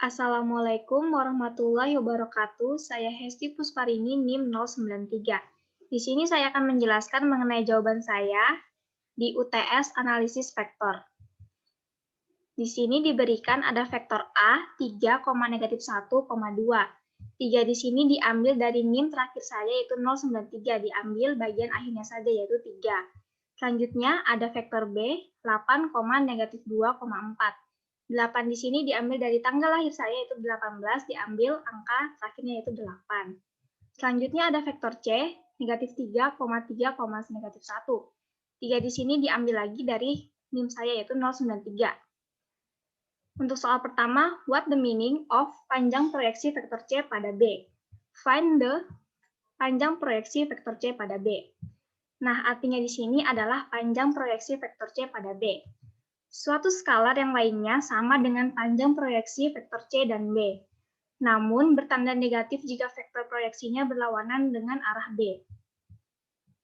Assalamualaikum warahmatullahi wabarakatuh. Saya Hesti Pusparini, NIM 093. Di sini saya akan menjelaskan mengenai jawaban saya di UTS Analisis Vektor. Di sini diberikan ada vektor A 3, -1,2. 3 di sini diambil dari NIM terakhir saya yaitu 093, diambil bagian akhirnya saja yaitu 3. Selanjutnya ada vektor B 8, -2,4. 8 di sini diambil dari tanggal lahir saya yaitu 18, diambil angka terakhirnya yaitu 8. Selanjutnya ada vektor C, -3, -3, -1. 3 di sini diambil lagi dari NIM saya yaitu 093. Untuk soal pertama, what the meaning of panjang proyeksi vektor C pada B? Find the panjang proyeksi vektor C pada B. Nah, artinya di sini adalah panjang proyeksi vektor C pada B. Suatu skalar yang lainnya sama dengan panjang proyeksi vektor C dan B, namun bertanda negatif jika vektor proyeksinya berlawanan dengan arah B.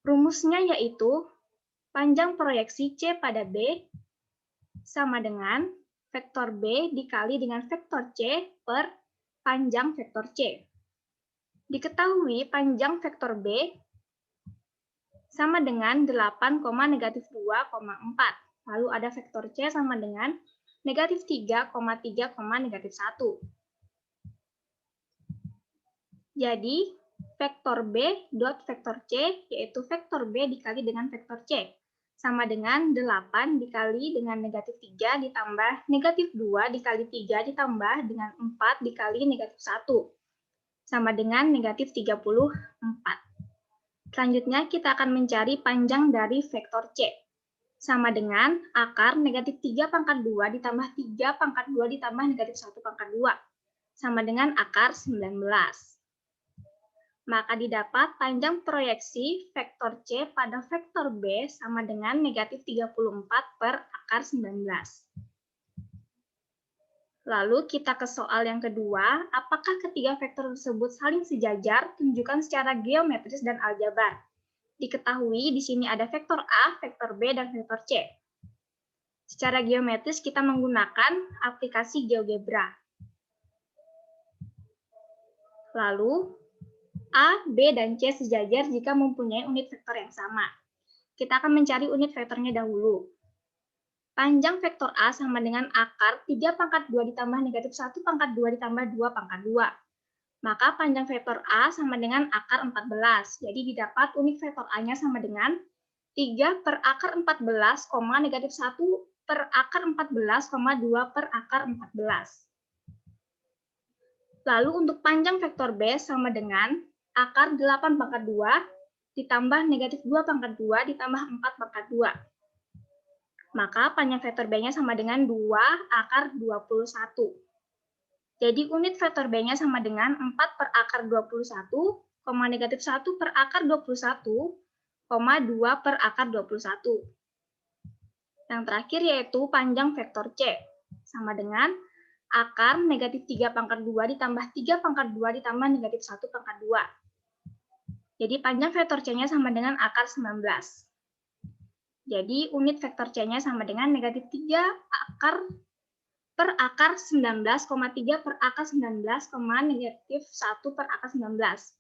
Rumusnya yaitu panjang proyeksi C pada B sama dengan vektor B dikali dengan vektor C per panjang vektor C. Diketahui panjang vektor B sama dengan 8, -2,4. Lalu ada vektor C sama dengan -3, 3, -1. Jadi, vektor B dot vektor C yaitu vektor B dikali dengan vektor C sama dengan 8 dikali dengan -3 ditambah -2 dikali 3 ditambah dengan 4 dikali -1 sama dengan -34. Selanjutnya kita akan mencari panjang dari vektor C sama dengan akar -3 pangkat 2 ditambah 3 pangkat 2 ditambah -1 pangkat 2 sama dengan akar 19. Maka didapat panjang proyeksi vektor C pada vektor B sama dengan -34 per akar 19. Lalu kita ke soal yang kedua, apakah ketiga vektor tersebut saling sejajar? Tunjukkan secara geometris dan aljabar. Diketahui di sini ada vektor A, vektor B, dan vektor C. Secara geometris kita menggunakan aplikasi GeoGebra. Lalu, A, B, dan C sejajar jika mempunyai unit vektor yang sama. Kita akan mencari unit vektornya dahulu. Panjang vektor A sama dengan akar 3 pangkat 2 ditambah -1 pangkat 2 ditambah 2 pangkat 2. Maka panjang vektor A sama dengan akar 14. Jadi didapat unit vektor A-nya sama dengan 3 per akar 14, -1 per akar 14, 2 per akar 14. Lalu untuk panjang vektor B sama dengan akar 8 pangkat 2 ditambah -2 pangkat 2 ditambah 4 pangkat 2. Maka panjang vektor B-nya sama dengan 2 akar 21. Jadi unit vektor B-nya sama dengan 4 per akar 21, -1 per akar 21, 2 per akar 21. Yang terakhir yaitu panjang vektor C sama dengan akar -3 pangkat 2 ditambah 3 pangkat 2 ditambah -1 pangkat 2. Jadi panjang vektor C-nya sama dengan akar 19. Jadi unit vektor C-nya sama dengan -3 akar per akar 19,3 per akar 19, -1 per akar 19.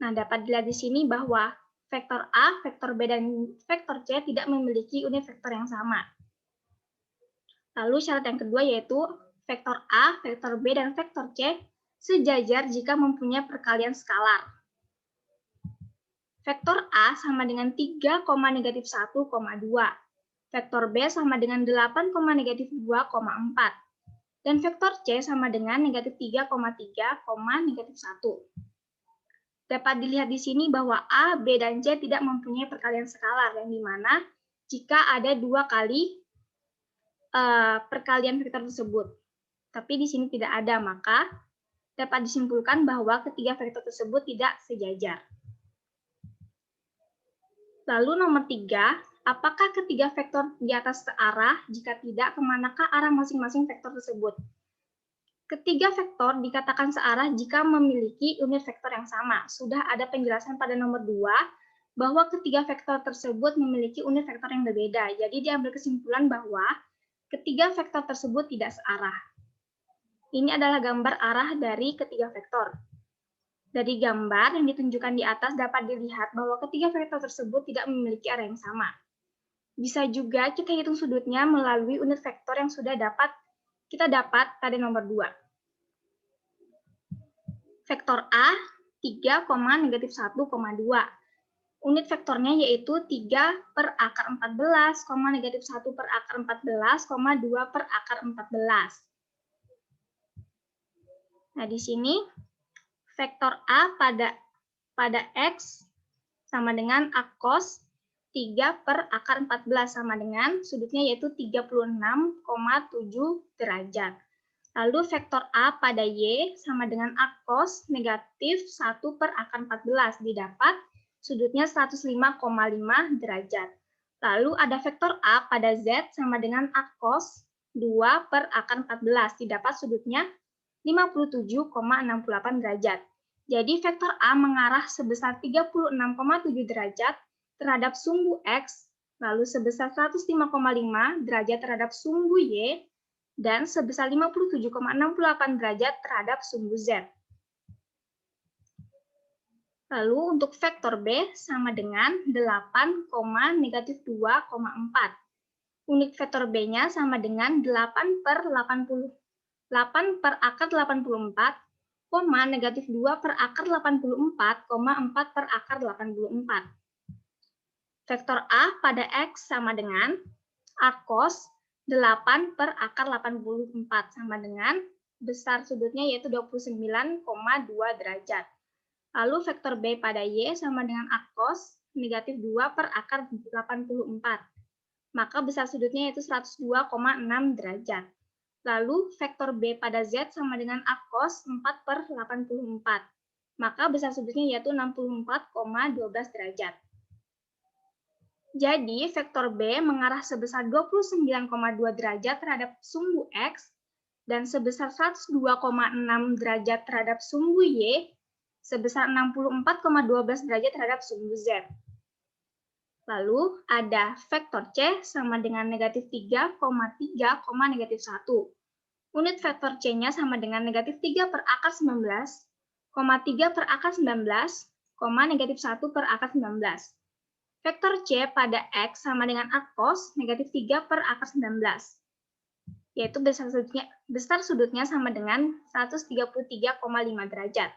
Nah, dapat dilihat di sini bahwa vektor A, vektor B, dan vektor C tidak memiliki unit vektor yang sama. Lalu syarat yang kedua yaitu vektor A, vektor B, dan vektor C sejajar jika mempunyai perkalian skalar. Vektor A sama dengan 3, -1,2. Vektor B sama dengan 8, -2,4. Dan vektor C sama dengan -3,3, -1. Dapat dilihat di sini bahwa A, B, dan C tidak mempunyai perkalian skalar, yang dimana jika ada 2 kali perkalian vektor tersebut. Tapi di sini tidak ada, maka dapat disimpulkan bahwa ketiga vektor tersebut tidak sejajar. Lalu nomor 3, apakah ketiga vektor di atas searah? Jika tidak, kemanakah arah masing-masing vektor tersebut? Ketiga vektor dikatakan searah jika memiliki unit vektor yang sama. Sudah ada penjelasan pada nomor 2 bahwa ketiga vektor tersebut memiliki unit vektor yang berbeda. Jadi diambil kesimpulan bahwa ketiga vektor tersebut tidak searah. Ini adalah gambar arah dari ketiga vektor. Dari gambar yang ditunjukkan di atas dapat dilihat bahwa ketiga vektor tersebut tidak memiliki arah yang sama. Bisa juga kita hitung sudutnya melalui unit vektor yang sudah kita dapat pada nomor 2. Vektor A 3, -1,2. Unit vektornya yaitu 3 per akar 14, -1 per akar 14, 2 per akar 14. Nah, di sini vektor A pada X sama dengan A cos 3 per akar 14 sama dengan sudutnya yaitu 36,7 derajat. Lalu vektor A pada Y sama dengan A cos negatif 1 per akar 14 didapat sudutnya 105,5 derajat. Lalu ada vektor A pada Z sama dengan A cos 2 per akar 14 didapat sudutnya 57,68 derajat. Jadi vektor A mengarah sebesar 36,7 derajat terhadap sumbu X, lalu sebesar 105,5 derajat terhadap sumbu Y, dan sebesar 57,68 derajat terhadap sumbu Z. Lalu untuk vektor B sama dengan 8, negatif 2,4. Unit vektor B-nya sama dengan 8 per akar 84, negatif 2 per akar 84, 4 per akar 84. Vektor A pada X sama dengan A cos 8 per akar 84 sama dengan besar sudutnya yaitu 29,2 derajat. Lalu vektor B pada Y sama dengan A cos negatif 2 per akar 84. Maka besar sudutnya yaitu 102,6 derajat. Lalu vektor B pada Z sama dengan A cos 4 per 84. Maka besar sudutnya yaitu 64,12 derajat. Jadi, vektor B mengarah sebesar 29,2 derajat terhadap sumbu X dan sebesar 102,6 derajat terhadap sumbu Y, sebesar 64,12 derajat terhadap sumbu Z. Lalu, ada vektor C sama dengan negatif 3,3, negatif 1. Unit vektor C-nya sama dengan negatif 3 per akar 19, 3 per akar 19, negatif 1 per akar 19. Vektor C pada X sama dengan A cos negatif 3 per akar 19, yaitu besar sudutnya sama dengan 133,5 derajat.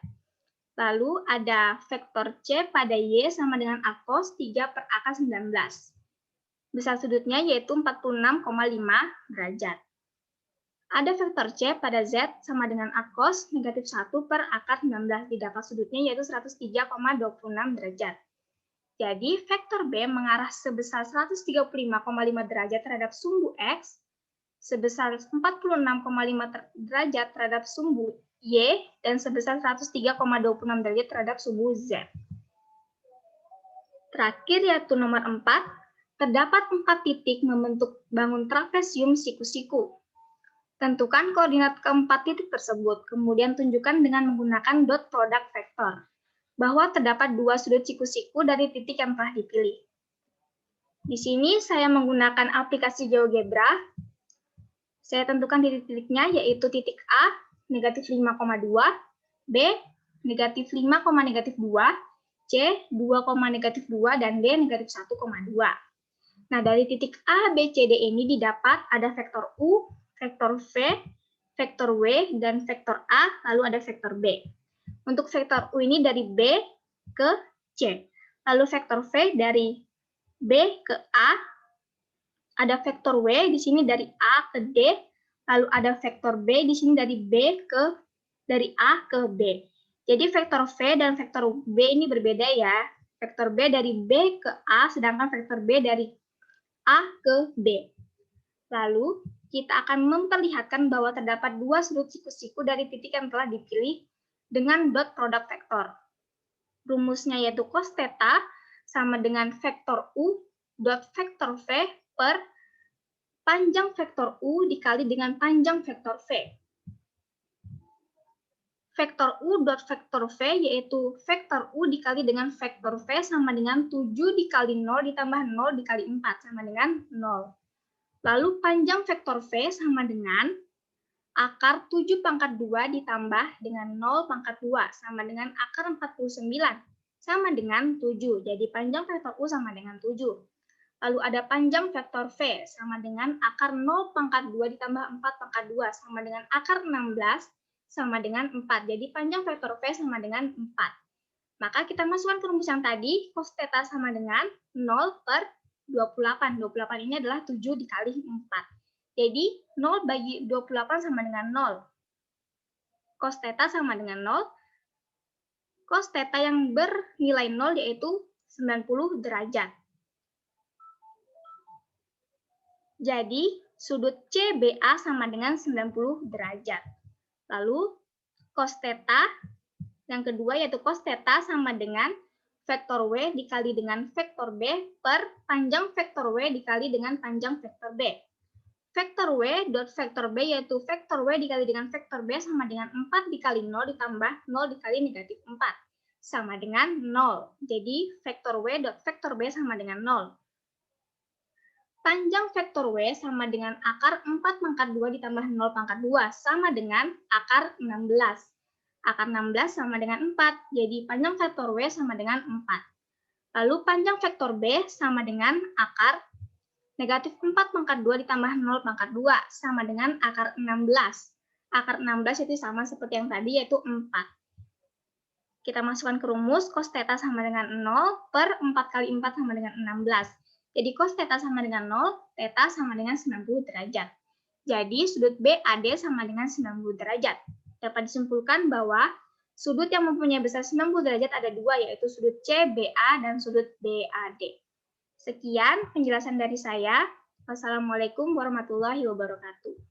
Lalu ada vektor C pada Y sama dengan A cos 3 per akar 19. Besar sudutnya yaitu 46,5 derajat. Ada vektor C pada Z sama dengan A cos negatif 1 per akar 19 didapat sudutnya yaitu 103,26 derajat. Jadi, vektor B mengarah sebesar 135,5 derajat terhadap sumbu X, sebesar 46,5 derajat terhadap sumbu Y, dan sebesar 103,26 derajat terhadap sumbu Z. Terakhir yaitu nomor 4, terdapat 4 titik membentuk bangun trapesium siku-siku. Tentukan koordinat keempat titik tersebut, kemudian tunjukkan dengan menggunakan dot product vektor bahwa terdapat 2 sudut siku-siku dari titik yang telah dipilih. Di sini saya menggunakan aplikasi GeoGebra. Saya tentukan titik-titiknya yaitu titik A, negatif 5,2, B, negatif 5, negatif 2, C, 2, negatif 2, dan D, negatif 1,2. Nah, dari titik A, B, C, D ini didapat ada vektor U, vektor V, vektor W, dan vektor A, lalu ada vektor B. Untuk vektor U ini dari B ke C. Lalu vektor V dari B ke A. Ada vektor W di sini dari A ke D. Lalu ada vektor B di sini dari A ke B. Jadi vektor V dan vektor B ini berbeda ya. Vektor B dari B ke A, sedangkan vektor B dari A ke B. Lalu kita akan memperlihatkan bahwa terdapat 2 sudut siku-siku dari titik yang telah dipilih dengan dot product vektor. Rumusnya yaitu cos theta sama dengan vektor U dot vektor V per panjang vektor U dikali dengan panjang vektor V. Vektor U dot vektor V yaitu vektor U dikali dengan vektor V sama dengan 7 dikali 0 ditambah 0 dikali 4 sama dengan 0. Lalu panjang vektor V sama dengan Akar 7 pangkat 2 ditambah dengan 0 pangkat 2 sama dengan akar 49 sama dengan 7. Jadi panjang vektor U sama dengan 7. Lalu ada panjang vektor V sama dengan akar 0 pangkat 2 ditambah 4 pangkat 2 sama dengan akar 16 sama dengan 4. Jadi panjang vektor V sama dengan 4. Maka kita masukkan ke rumus yang tadi, cos theta sama dengan 0 per 28. 28 ini adalah 7 dikali 4. Jadi 0 bagi 28 sama dengan 0. Cos theta sama dengan 0. Cos theta yang bernilai 0 yaitu 90 derajat. Jadi, sudut CBA sama dengan 90 derajat. Lalu, cos theta yang kedua yaitu cos theta sama dengan vektor W dikali dengan vektor B per panjang vektor W dikali dengan panjang vektor B. Vektor W dot vektor B yaitu vektor W dikali dengan vektor B sama dengan 4 dikali 0 ditambah 0 dikali negatif 4. Sama dengan 0. Jadi, vektor W dot vektor B sama dengan 0. Panjang vektor W sama dengan akar 4 pangkat 2 ditambah 0 pangkat 2 sama dengan akar 16. Akar 16 sama dengan 4, jadi panjang vektor W sama dengan 4. Lalu panjang vektor B sama dengan akar negatif 4 pangkat 2 ditambah 0 pangkat 2 sama dengan akar 16. Akar 16 itu sama seperti yang tadi yaitu 4. Kita masukkan ke rumus cos theta sama dengan 0 per 4 kali 4 sama dengan 16. Jadi cos theta sama dengan 0, theta sama dengan 90 derajat. Jadi sudut BAD sama dengan 90 derajat. Dapat disimpulkan bahwa sudut yang mempunyai besar 90 derajat ada dua, yaitu sudut CBA dan sudut BAD. Sekian penjelasan dari saya. Wassalamualaikum warahmatullahi wabarakatuh.